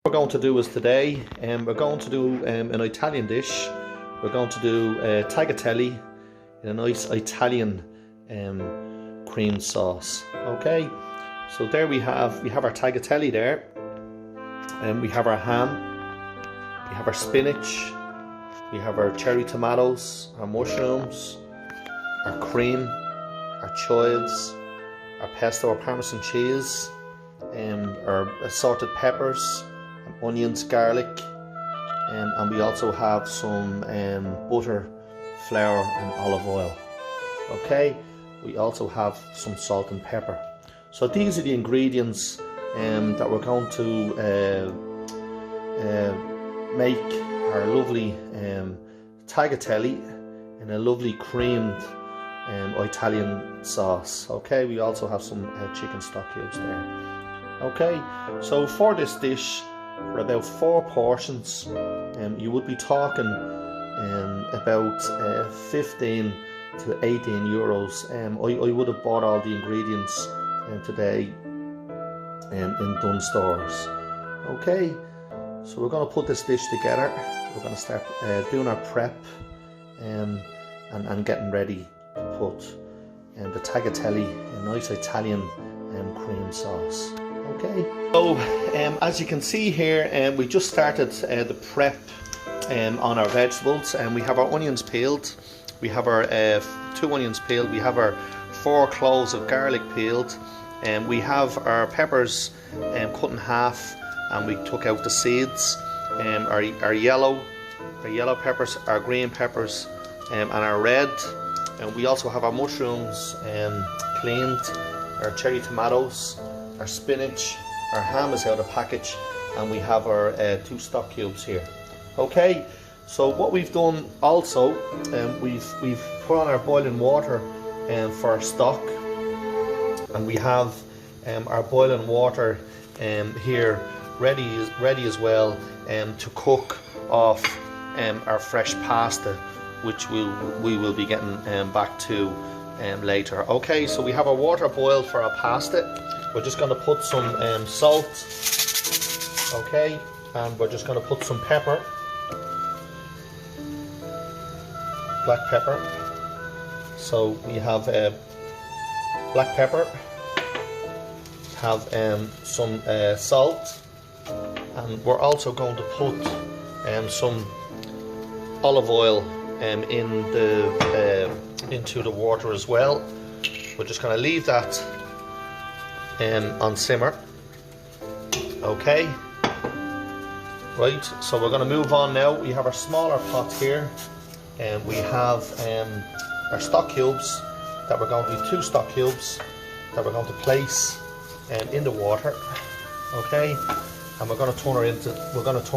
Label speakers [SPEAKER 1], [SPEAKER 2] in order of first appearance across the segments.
[SPEAKER 1] We're going to do is today, we're going to do an Italian dish. We're going to do tagliatelle in a nice Italian cream sauce. Okay, so there we have our tagliatelle there, and we have our ham, we have our spinach, we have our cherry tomatoes, our mushrooms, our cream, our chives, our pesto or parmesan cheese, our assorted peppers, onions, garlic, and we also have some butter, flour and olive oil. Okay, we also have some salt and pepper. So these are the ingredients that we're going to make our lovely tagliatelle in a lovely creamed Italian sauce. Okay, we also have some chicken stock cubes there. Okay, so for this dish, for about 4 portions, you would be talking about 15 to 18 euros. I would have bought all the ingredients today in Dunnes Stores. Okay, so we're going to put this dish together. We're going to start doing our prep and getting ready to put the tagliatelle, a nice Italian cream sauce. Okay, so as you can see here, we just started the prep on our vegetables, and we have our onions peeled, we have our 2 onions peeled, we have our 4 cloves of garlic peeled, and we have our peppers cut in half, and we took out the seeds, our yellow peppers, our green peppers, and our red, and we also have our mushrooms cleaned, our cherry tomatoes, our spinach, our ham is out of package, and we have our 2 stock cubes here. Okay, so what we've done also, we've put on our boiling water for our stock, and we have our boiling water here ready as well to cook off our fresh pasta, which we will be getting back to later. Okay, so we have our water boiled for our pasta. We're just going to put some salt, okay, and we're just going to put some pepper, black pepper. So we have black pepper, have some salt, and we're also going to put some olive oil into the water as well. We're just going to leave that on simmer. Okay, right, so we're going to move on now. We have our smaller pot here, and we have our stock cubes that we're going to do, 2 stock cubes that we're going to place in the water. Okay, and we're going to turn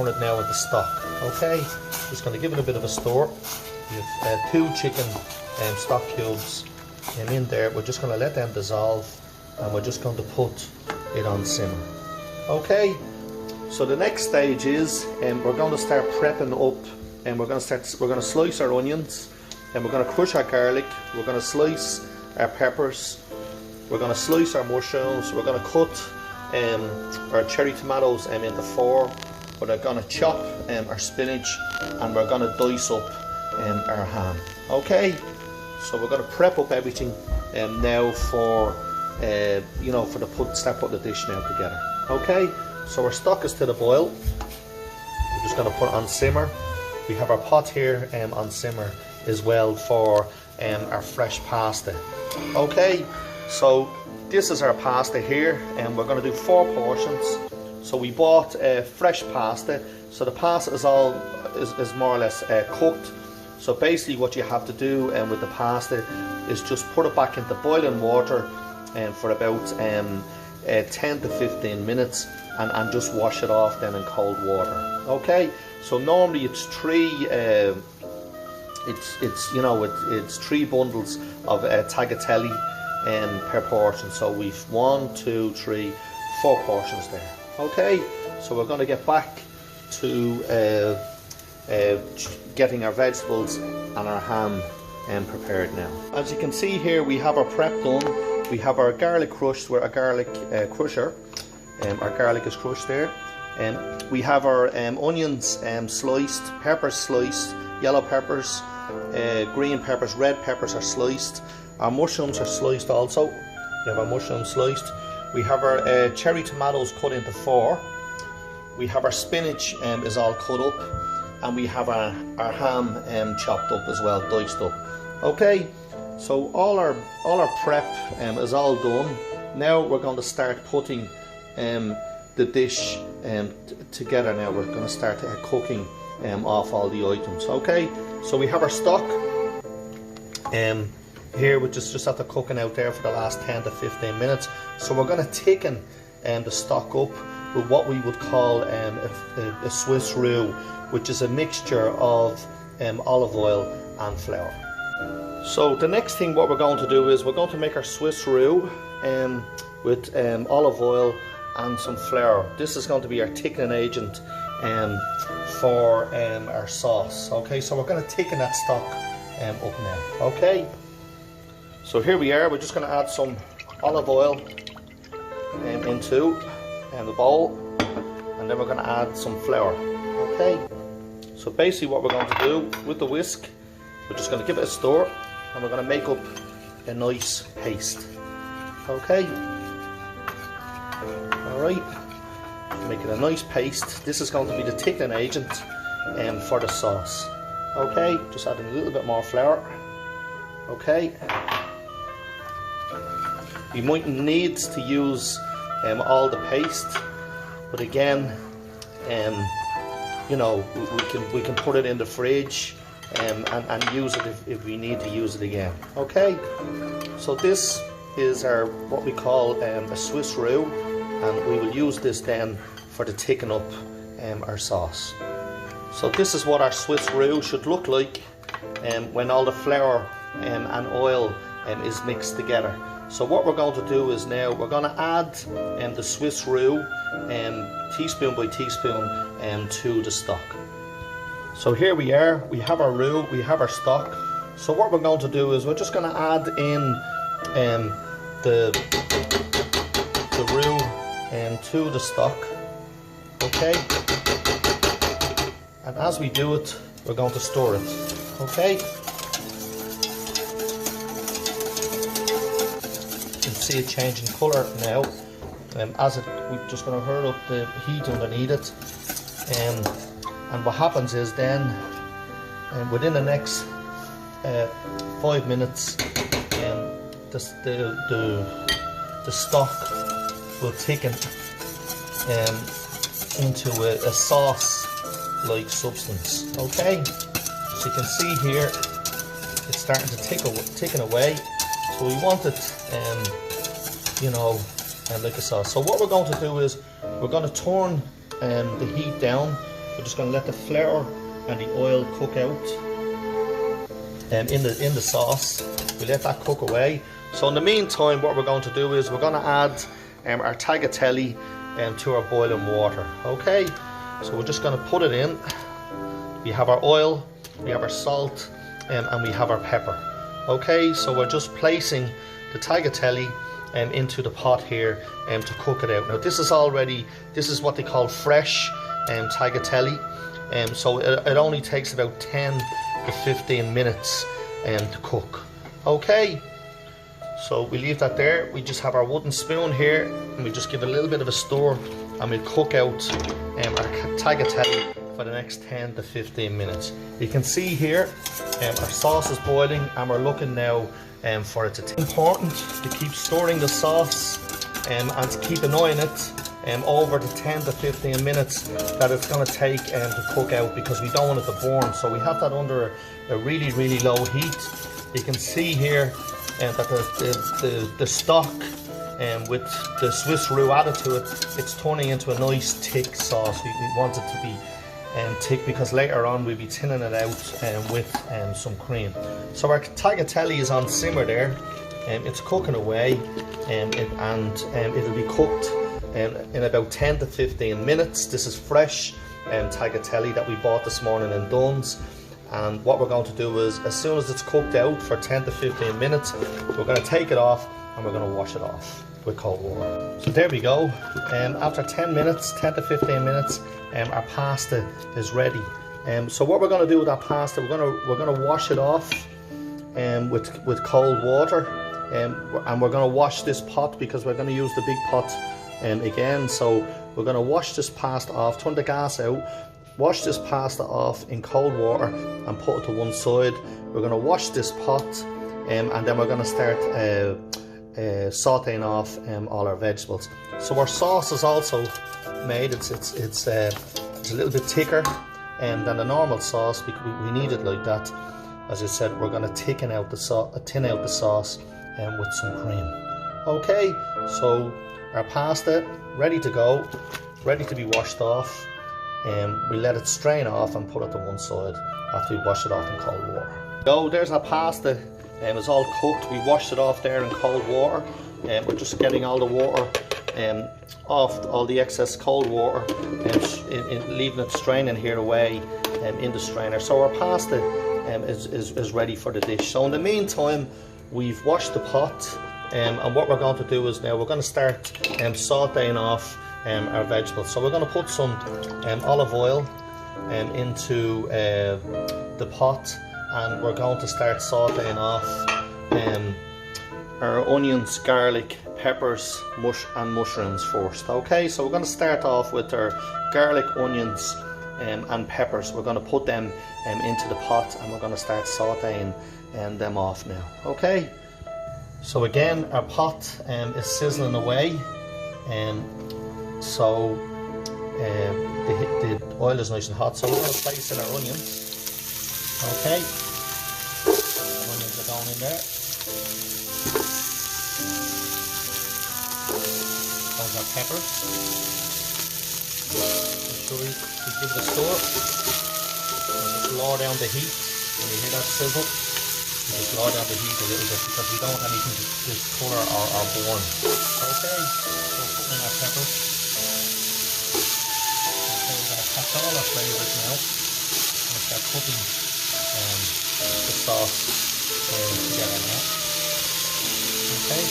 [SPEAKER 1] it now into stock. Okay, just going to give it a bit of a stir. We have 2 chicken stock cubes in there. We're just going to let them dissolve, and we're just going to put it on simmer. Okay, so the next stage is we're going to start prepping up, and we're going to slice our onions, and we're going to crush our garlic, we're going to slice our peppers, we're going to slice our mushrooms, we're going to cut our cherry tomatoes into 4, we're going to chop our spinach, and we're going to dice up our ham. Okay, so we're going to prep up everything now for start putting the dish now together. Okay, so our stock is to the boil. We're just going to put it on simmer. We have our pot here on simmer as well for our fresh pasta. Okay, so this is our pasta here, and we're going to do 4 portions. So we bought fresh pasta, so the pasta is more or less cooked. So basically what you have to do with the pasta is just put it back into boiling water for about 10 to 15 minutes, and just wash it off then in cold water. Okay, so normally it's 3 bundles of tagliatelle per portion. So we've 1, 2, 3, 4 portions there. Okay, so we're going to get back to getting our vegetables and our ham prepared now. As you can see here, we have our prep done. We have our garlic crushed with a garlic crusher. Our garlic is crushed there. We have our onions sliced, peppers sliced, yellow peppers, green peppers, red peppers are sliced. Our mushrooms are sliced also. We have our mushrooms sliced. We have our cherry tomatoes cut into 4. We have our spinach is all cut up, and we have our ham chopped up as well, diced up. Okay, so all our prep is all done. Now we're going to start putting the dish together. Now we're going to start cooking off all the items. Okay, so we have our stock here, which is just after cooking out there for the last 10 to 15 minutes. So we're going to thicken the stock up with what we would call a Swiss roux, which is a mixture of olive oil and flour. So the next thing what we're going to do is we're going to make our Swiss roux with olive oil and some flour. This is going to be our thickening agent for our sauce. Okay, so we're going to thicken that stock up now. Okay, so here we are. We're just going to add some olive oil into the bowl, and then we're going to add some flour. Okay, so basically what we're going to do with the whisk, we're just going to give it a stir, and we're going to make up a nice paste. Okay, alright, make it a nice paste. This is going to be the thickening agent for the sauce. Okay, just adding a little bit more flour. Okay, you mightn't need to use all the paste, but again, you know, we can put it in the fridge and use it if we need to use it again. Okay, so this is our what we call a Swiss roux, and we will use this then for the thickening up our sauce. So this is what our Swiss roux should look like when all the flour and oil is mixed together. So what we're going to do is now we're going to add the Swiss roux teaspoon by teaspoon to the stock. So here we are, we have our roux, we have our stock. So what we're going to do is we're just going to add in the roux to the stock. Okay, and as we do it, we're going to stir it. Okay, you can see it changing colour now. We're just going to hurl up the heat underneath it, and what happens is then within the next 5 minutes the stock will thicken into a sauce like substance. Okay, so you can see here it's starting to thicken away, so we want it you know, like a sauce. So what we're going to do is we're going to turn the heat down. We're just going to let the flour and the oil cook out in the sauce. We let that cook away. So in the meantime, what we're going to do is we're going to add our tagliatelle to our boiling water. Okay, so we're just going to put it in. We have our oil, we have our salt, and we have our pepper. Okay, so we're just placing the tagliatelle into the pot here to cook it out. Now this is what they call fresh tagliatelle, so it only takes about 10 to 15 minutes to cook. Okay, so we leave that there. We just have our wooden spoon here, and we just give it a little bit of a stir, and we'll cook out our tagliatelle for the next 10 to 15 minutes. You can see here our sauce is boiling, and we're looking now for it to thicken. It's important to keep stirring the sauce and to keep an eye on it over the 10 to 15 minutes that it's going to take to cook out, because we don't want it to burn. So we have that under a really low heat. You can see here that the stock with the Swiss roux added to it, it's turning into a nice thick sauce. We want it to be thick, because later on we'll be thinning it out with some cream. So our tagliatelle is on simmer there, it's cooking away, and it'll be cooked in about 10 to 15 minutes. This is fresh tagliatelle that we bought this morning in Dunn's. And what we're going to do is, as soon as it's cooked out for 10 to 15 minutes, we're going to take it off and we're going to wash it off. with cold water. So there we go. After 10 minutes, 10 to 15 minutes, our pasta is ready. So what we're going to do with that pasta, we're going to wash it off with cold water, and we're going to wash this pot because we're going to use the big pot again. So we're going to wash this pasta off, turn the gas out, wash this pasta off in cold water and put it to one side. We're going to wash this pot, and then we're going to start sauteing off all our vegetables. So our sauce is also made. It's a little bit thicker than the normal sauce because we need it like that. As I said, we're going to thin out the sauce with some cream. Okay, so our pasta ready to go, ready to be washed off. We let it strain off and put it to one side after we wash it off in cold water. So there's our pasta. It's all cooked. We washed it off there in cold water. We're just getting all the water off, all the excess cold water, and leaving it straining here away in the strainer. So our pasta is ready for the dish. So in the meantime, we've washed the pot, and what we're going to do is now we're going to start sauteing off our vegetables. So we're going to put some olive oil into the pot, and we're going to start sauteing off our onions, garlic, peppers, and mushrooms first. Okay, so we're going to start off with our garlic, onions and peppers. We're going to put them into the pot, and we're going to start sauteing them off now. Okay, so again our pot is sizzling away, so the oil is nice and hot. So we're going to place in our onions. Okay, onions are going in there. Those are peppers. Make sure we give it a stir. Just lower down the heat. When you hear that sizzle, you just lower down the heat a little bit because we don't want anything to colour or burn. Okay, so put in our peppers. Okay, we're going to catch all our flavours now. We're going to start cooking the sauce together now. Okay.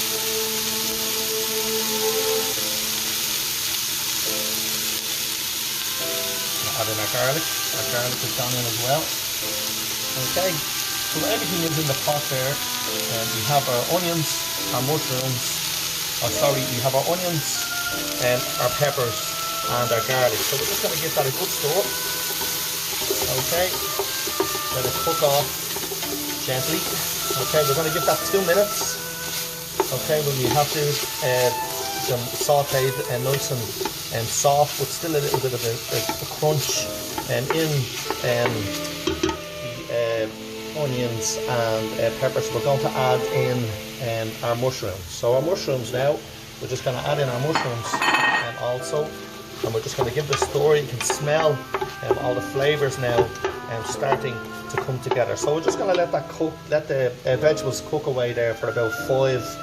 [SPEAKER 1] Add in our garlic. Our garlic is gone in as well. Okay, so everything is in the pot there. We have our onions, our mushrooms. We have our onions, our peppers, and our garlic. So we're just going to give that a good stir. Okay, let it cook off gently. Okay, we're going to give that 2 minutes. Okay, when we have them sauteed and nice and soft, but still a little bit of a crunch in the onions and peppers. We're going to add in our mushrooms. So our mushrooms now, we're just going to add in our mushrooms also, and we're just going to give this stir. You can smell all the flavours now starting to come together. So we're just going to let that cook, let the vegetables cook away there for about 5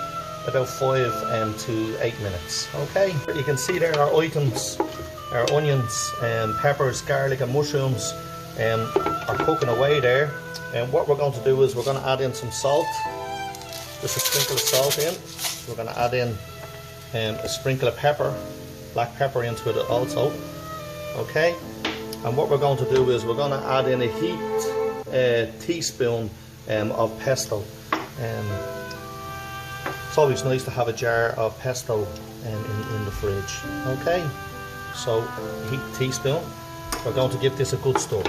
[SPEAKER 1] to 8 minutes. Okay, you can see there our items, our onions, peppers, garlic and mushrooms are cooking away there. And what we're going to do is we're going to add in some salt, just a sprinkle of salt in. We're going to add in a sprinkle of pepper, black pepper into it also. Okay, and what we're going to do is we're going to add in a heaped teaspoon of pesto. It's always nice to have a jar of pesto in the fridge. Okay, so a heaped teaspoon. We're going to give this a good stir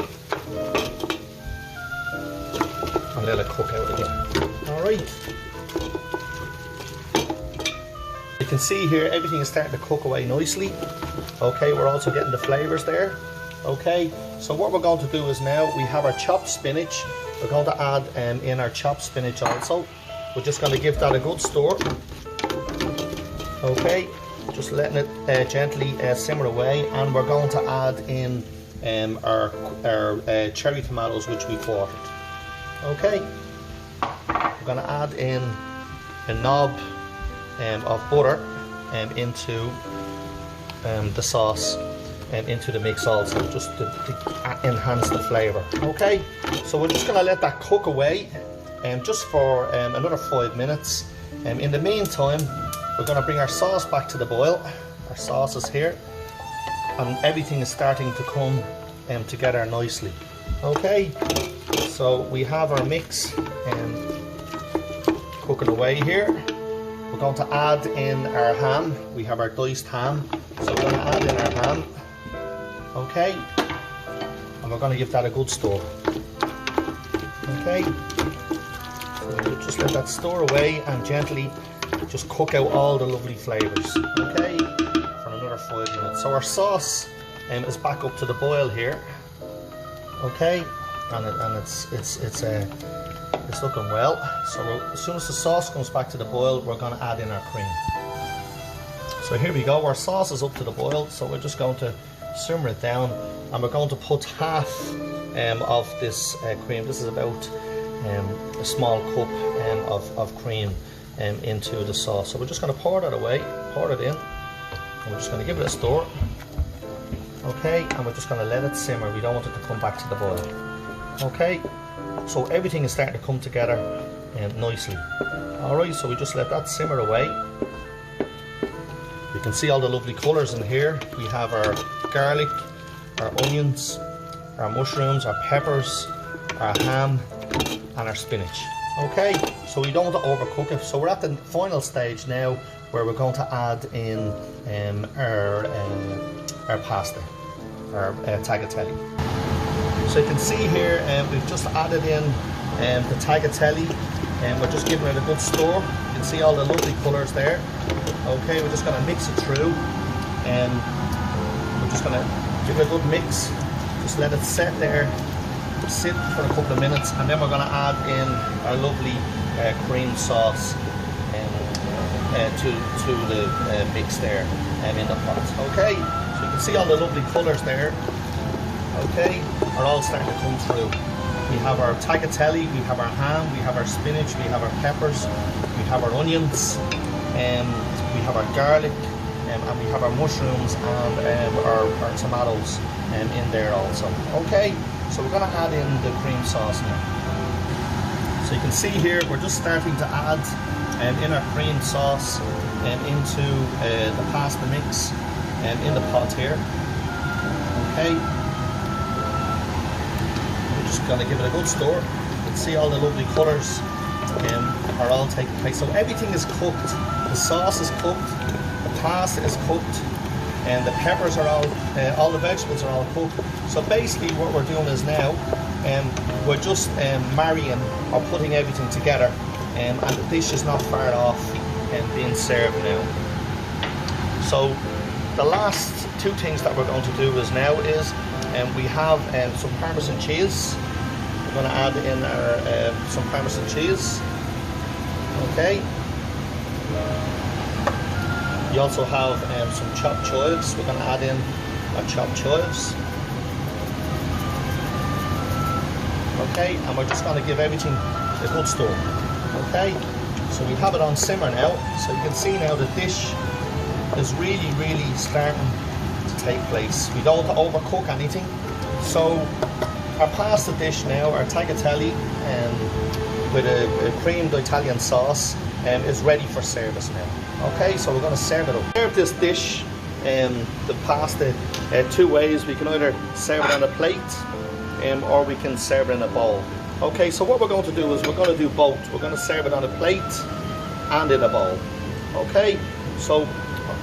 [SPEAKER 1] and let it cook out again. Alright, you can see here everything is starting to cook away nicely. Okay, we're also getting the flavours there. Okay, so what we're going to do is now we have our chopped spinach. We're going to add in our chopped spinach also. We're just going to give that a good stir. Okay, just letting it gently simmer away, and we're going to add in our cherry tomatoes which we quartered. Okay, we're going to add in a knob of butter into the sauce and into the mix also, just to enhance the flavour. Okay, so we're just going to let that cook away just for another 5 minutes. In the meantime, we're going to bring our sauce back to the boil. Our sauce is here, and everything is starting to come together nicely. Okay, so we have our mix cooking away here. We're going to add in our ham. We have our diced ham, so we're going to add in our ham. Okay, and we're going to give that a good stir. Okay, so we'll just let that stir away and gently just cook out all the lovely flavours. Okay, for another 5 minutes. So our sauce is back up to the boil here. Okay, and it's looking well. So as soon as the sauce comes back to the boil, we're going to add in our cream. So here we go. Our sauce is up to the boil. So we're just going to simmer it down, and we're going to put half of this cream. This is about a small cup of cream into the sauce. So we're just going to pour that away, pour it in, and we're just going to give it a stir. Okay, and we're just going to let it simmer. We don't want it to come back to the boil. Okay, so everything is starting to come together nicely. Alright, so we just let that simmer away. You can see all the lovely colours in here. We have our garlic, our onions, our mushrooms, our peppers, our ham, and our spinach. Okay, so we don't want to overcook it. So we're at the final stage now where we're going to add in our pasta, our tagliatelle. So you can see here we've just added in the tagliatelle, and we're just giving it a good stir. You can see all the lovely colours there. Okay, we're just going to mix it through, and we're just going to give it a good mix. Just let it set there, sit for a couple of minutes, and then we're going to add in our lovely cream sauce to the mix there in the pot. Okay, so you can see all the lovely colours there. Okay, are all starting to come through. We have our tagliatelle, we have our ham, we have our spinach, we have our peppers, we have our onions, we have our garlic, and we have our mushrooms and our tomatoes in there also. Okay, so we're going to add in the cream sauce now. So you can see here we're just starting to add in our cream sauce into the pasta mix in the pot here. Okay, we're just going to give it a good stir. You can see all the lovely colours are all taking place. So everything is cooked. The sauce is cooked, the pasta is cooked, and the peppers are all the vegetables are all cooked. So basically what we're doing is now we're just marrying or putting everything together, and the dish is not far off being served now. So the last two things that we're going to do is we have some Parmesan cheese. We're going to add in our some Parmesan cheese. Okay. You also have some chopped chives. We're going to add in our chopped chives. Okay, and we're just going to give everything a good stir. Okay, so we have it on simmer now. So you can see now the dish is really starting to take place. We don't want to overcook anything. So our pasta dish now, our tagliatelle with a creamed Italian sauce is ready for service now. Okay, so we're going to serve it up. Serve this dish, the pasta, two ways. We can either serve it on a plate or we can serve it in a bowl. Okay, so what we're going to do is we're going to do both. We're going to serve it on a plate and in a bowl. Okay, so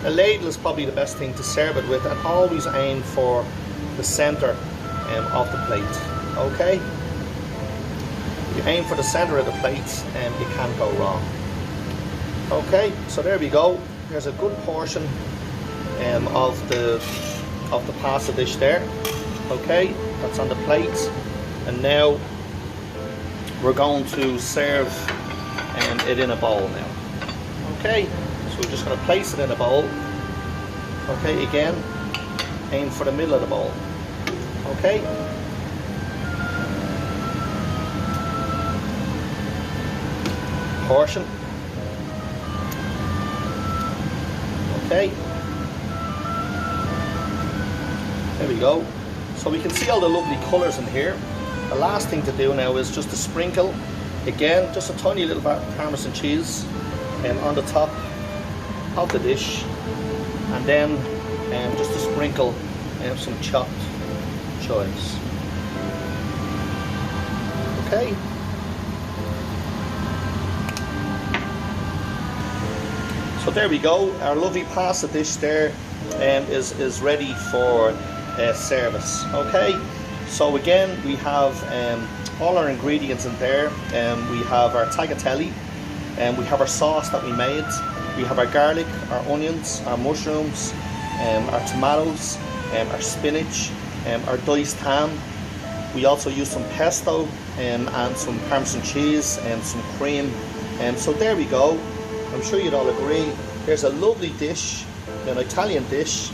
[SPEAKER 1] a ladle is probably the best thing to serve it with, and always aim for the center of the plate. Okay, you aim for the center of the plate and you can't go wrong. Okay, so there we go. There's a good portion of the pasta dish there. Okay, that's on the plate, and now we're going to serve it in a bowl now. Okay, so we're just going to place it in a bowl. Okay, again, aim for the middle of the bowl. Okay. Portion. Okay. There we go. So we can see all the lovely colours in here. The last thing to do now is just to sprinkle, again, just a tiny little bit of Parmesan cheese on the top of the dish, and then just to sprinkle some chopped chives. Okay. So there we go. Our lovely pasta dish there is ready for service. Okay. So again, we have all our ingredients in there. We have our tagliatelle, we have our sauce that we made. We have our garlic, our onions, our mushrooms, our tomatoes, our spinach, our diced ham. We also use some pesto and some Parmesan cheese and some cream. So there we go. I'm sure you'd all agree. Here's a lovely dish, an Italian dish,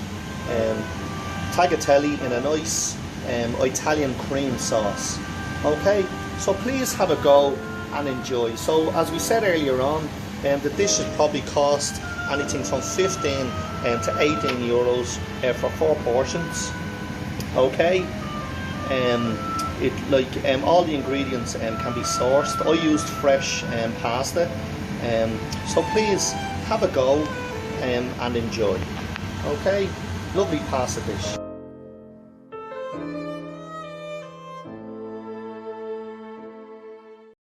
[SPEAKER 1] tagliatelle in a nice Italian cream sauce. Okay, so please have a go and enjoy. So as we said earlier on, the dish should probably cost anything from 15 to 18 euros for 4 portions. Okay, all the ingredients can be sourced. I used fresh pasta, so please have a go and enjoy. Okay, lovely pasta dish.